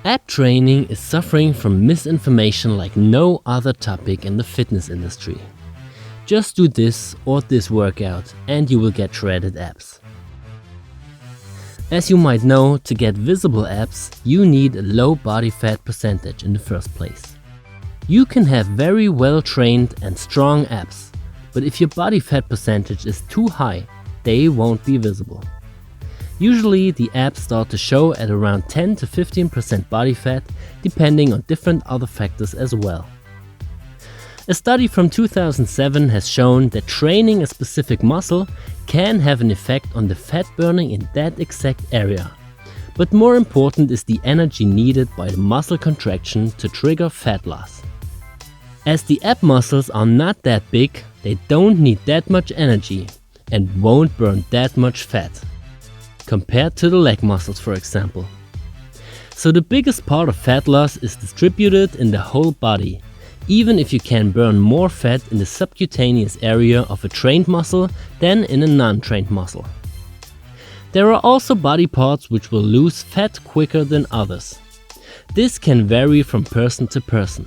Ab training is suffering from misinformation like no other topic in the fitness industry. Just do this or this workout and you will get shredded abs. As you might know, to get visible abs, you need a low body fat percentage in the first place. You can have very well trained and strong abs, but if your body fat percentage is too high, they won't be visible. Usually the abs start to show at around 10 to 15% body fat, depending on different other factors as well. A study from 2007 has shown that training a specific muscle can have an effect on the fat burning in that exact area. But more important is the energy needed by the muscle contraction to trigger fat loss. As the ab muscles are not that big, they don't need that much energy and won't burn that much fat, compared to the leg muscles, for example. So the biggest part of fat loss is distributed in the whole body, even if you can burn more fat in the subcutaneous area of a trained muscle than in a non-trained muscle. There are also body parts which will lose fat quicker than others. This can vary from person to person,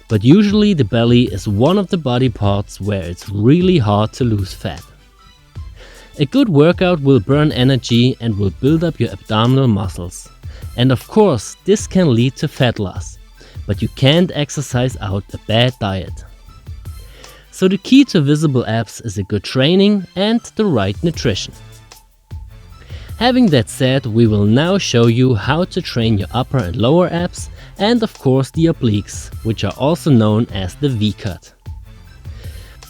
but usually the belly is one of the body parts where it's really hard to lose fat. A good workout will burn energy and will build up your abdominal muscles. And of course, this can lead to fat loss, but you can't exercise out a bad diet. So the key to visible abs is a good training and the right nutrition. Having that said, we will now show you how to train your upper and lower abs and of course the obliques, which are also known as the V-cut.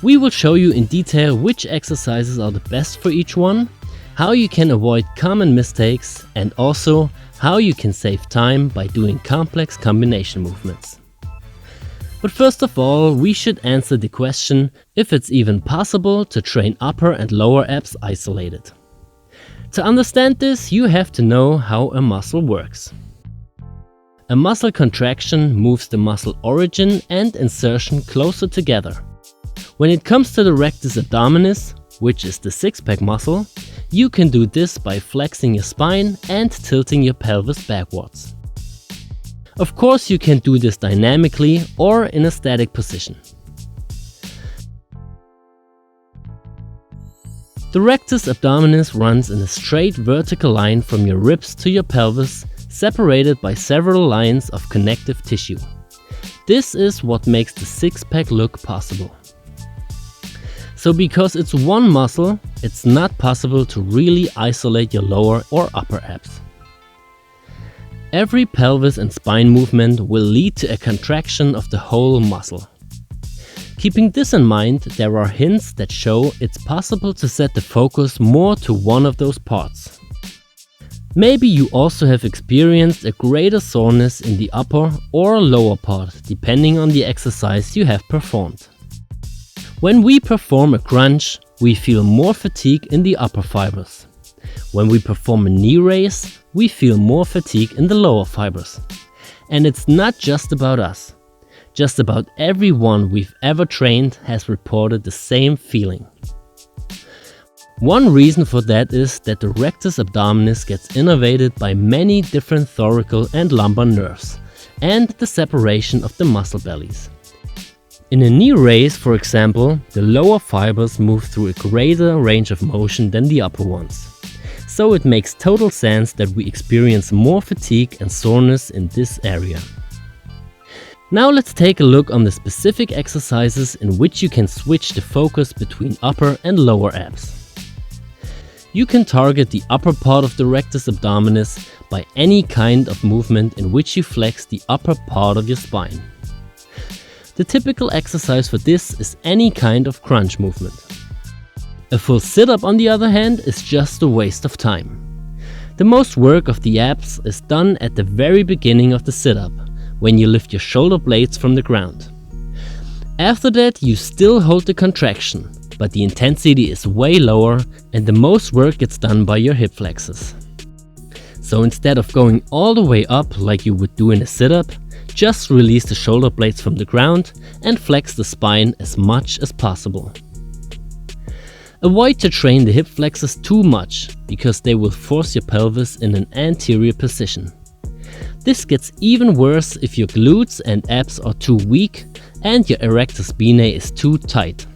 We will show you in detail which exercises are the best for each one, how you can avoid common mistakes, and also how you can save time by doing complex combination movements. But first of all, we should answer the question if it's even possible to train upper and lower abs isolated. To understand this, you have to know how a muscle works. A muscle contraction moves the muscle origin and insertion closer together. When it comes to the rectus abdominis, which is the six-pack muscle, you can do this by flexing your spine and tilting your pelvis backwards. Of course, you can do this dynamically or in a static position. The rectus abdominis runs in a straight vertical line from your ribs to your pelvis, separated by several lines of connective tissue. This is what makes the six-pack look possible. So because it's one muscle, it's not possible to really isolate your lower or upper abs. Every pelvis and spine movement will lead to a contraction of the whole muscle. Keeping this in mind, there are hints that show it's possible to set the focus more to one of those parts. Maybe you also have experienced a greater soreness in the upper or lower part, depending on the exercise you have performed. When we perform a crunch, we feel more fatigue in the upper fibers. When we perform a knee raise, we feel more fatigue in the lower fibers. And it's not just about us. Just about everyone we've ever trained has reported the same feeling. One reason for that is that the rectus abdominis gets innervated by many different thoracic and lumbar nerves, and the separation of the muscle bellies. In a knee raise, for example, the lower fibers move through a greater range of motion than the upper ones. So it makes total sense that we experience more fatigue and soreness in this area. Now let's take a look on the specific exercises in which you can switch the focus between upper and lower abs. You can target the upper part of the rectus abdominis by any kind of movement in which you flex the upper part of your spine. The typical exercise for this is any kind of crunch movement. A full sit-up, on the other hand, is just a waste of time. The most work of the abs is done at the very beginning of the sit-up, when you lift your shoulder blades from the ground. After that, you still hold the contraction, but the intensity is way lower and the most work gets done by your hip flexors. So instead of going all the way up like you would do in a sit-up, just release the shoulder blades from the ground and flex the spine as much as possible. Avoid to train the hip flexors too much, because they will force your pelvis in an anterior position. This gets even worse if your glutes and abs are too weak and your erector spinae is too tight.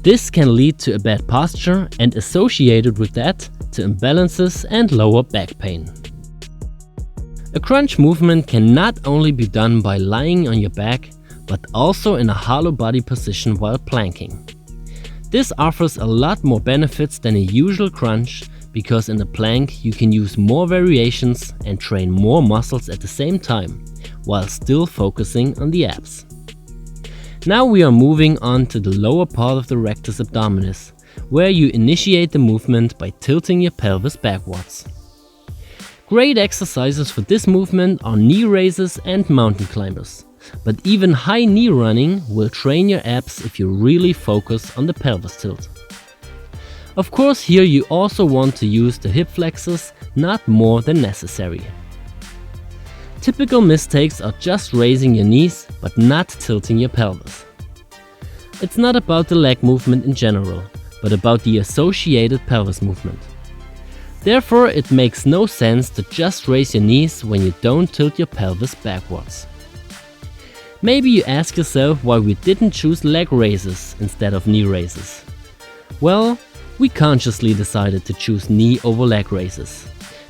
This can lead to a bad posture and, associated with that, to imbalances and lower back pain. A crunch movement can not only be done by lying on your back, but also in a hollow body position while planking. This offers a lot more benefits than a usual crunch, because in a plank you can use more variations and train more muscles at the same time, while still focusing on the abs. Now we are moving on to the lower part of the rectus abdominis, where you initiate the movement by tilting your pelvis backwards. Great exercises for this movement are knee raises and mountain climbers, but even high knee running will train your abs if you really focus on the pelvis tilt. Of course, here you also want to use the hip flexors, not more than necessary. Typical mistakes are just raising your knees but not tilting your pelvis. It's not about the leg movement in general, but about the associated pelvis movement. Therefore, it makes no sense to just raise your knees when you don't tilt your pelvis backwards. Maybe you ask yourself why we didn't choose leg raises instead of knee raises. Well, we consciously decided to choose knee over leg raises,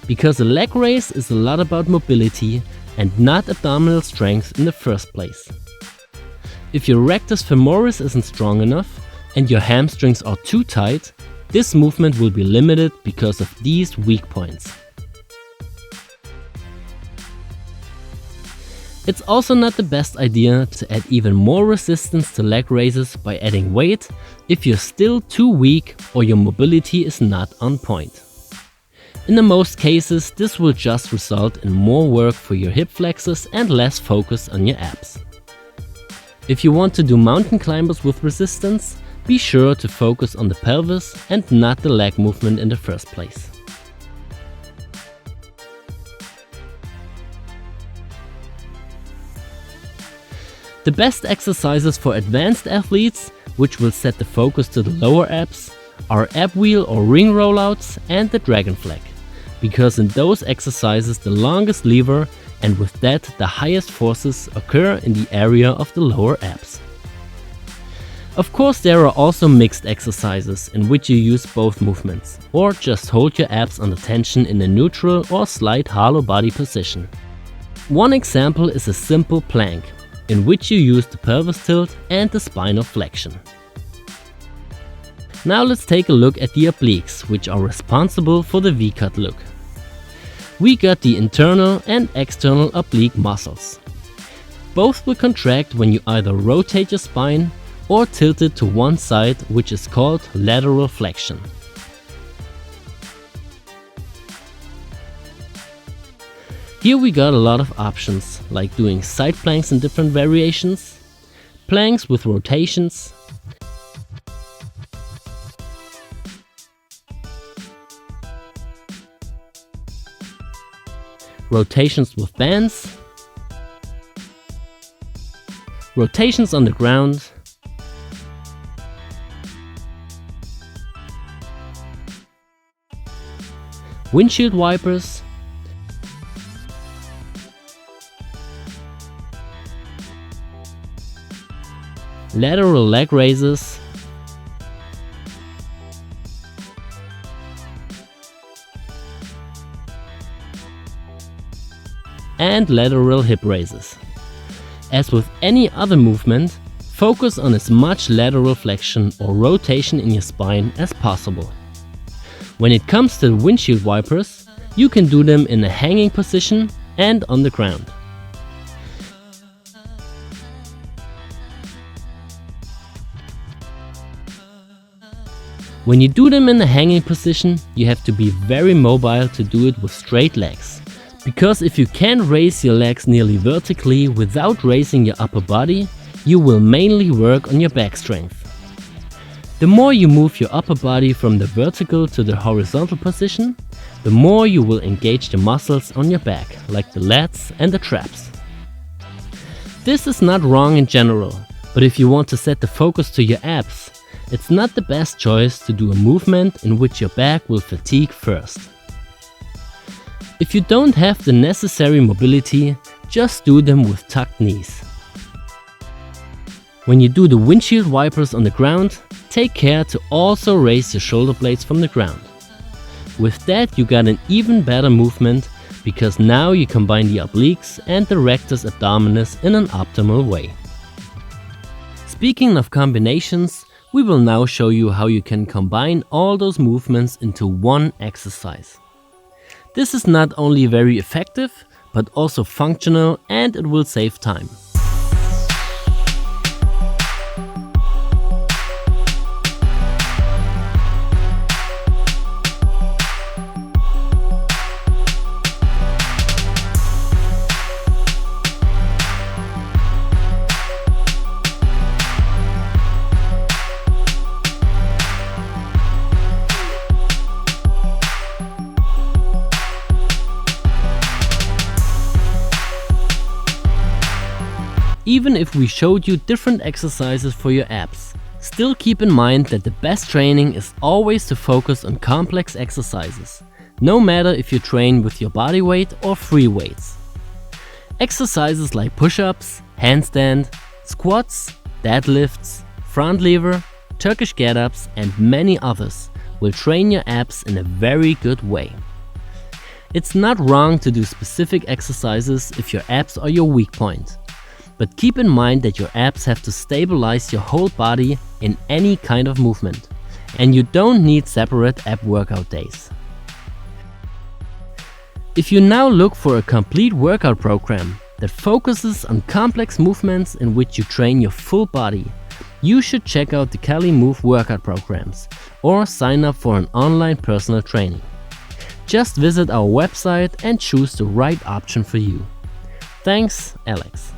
because a leg raise is a lot about mobility and not abdominal strength in the first place. If your rectus femoris isn't strong enough and your hamstrings are too tight, this movement will be limited because of these weak points. It's also not the best idea to add even more resistance to leg raises by adding weight if you're still too weak or your mobility is not on point. In the most cases, this will just result in more work for your hip flexors and less focus on your abs. If you want to do mountain climbers with resistance, be sure to focus on the pelvis and not the leg movement in the first place. The best exercises for advanced athletes, which will set the focus to the lower abs, are ab wheel or ring rollouts and the dragon flag, because in those exercises the longest lever and with that the highest forces occur in the area of the lower abs. Of course, there are also mixed exercises in which you use both movements, or just hold your abs under tension in a neutral or slight hollow body position. One example is a simple plank, in which you use the pelvis tilt and the spinal flexion. Now let's take a look at the obliques, which are responsible for the V-cut look. We got the internal and external oblique muscles. Both will contract when you either rotate your spine or tilt it to one side, which is called lateral flexion. Here we got a lot of options, like doing side planks in different variations, planks with rotations, rotations with bands, rotations on the ground, windshield wipers, lateral leg raises, and lateral hip raises. As with any other movement, focus on as much lateral flexion or rotation in your spine as possible. When it comes to the windshield wipers, you can do them in a hanging position and on the ground. When you do them in a hanging position, you have to be very mobile to do it with straight legs. Because if you can raise your legs nearly vertically without raising your upper body, you will mainly work on your back strength. The more you move your upper body from the vertical to the horizontal position, the more you will engage the muscles on your back, like the lats and the traps. This is not wrong in general, but if you want to set the focus to your abs, it's not the best choice to do a movement in which your back will fatigue first. If you don't have the necessary mobility, just do them with tucked knees. When you do the windshield wipers on the ground, take care to also raise your shoulder blades from the ground. With that, you got an even better movement, because now you combine the obliques and the rectus abdominis in an optimal way. Speaking of combinations, we will now show you how you can combine all those movements into one exercise. This is not only very effective, but also functional, and it will save time. Even if we showed you different exercises for your abs, still keep in mind that the best training is always to focus on complex exercises, no matter if you train with your body weight or free weights. Exercises like push-ups, handstand, squats, deadlifts, front lever, Turkish get-ups and many others will train your abs in a very good way. It's not wrong to do specific exercises if your abs are your weak point. But keep in mind that your abs have to stabilize your whole body in any kind of movement, and you don't need separate ab workout days. If you now look for a complete workout program that focuses on complex movements in which you train your full body, you should check out the Cali Move workout programs or sign up for an online personal training. Just visit our website and choose the right option for you. Thanks, Alex.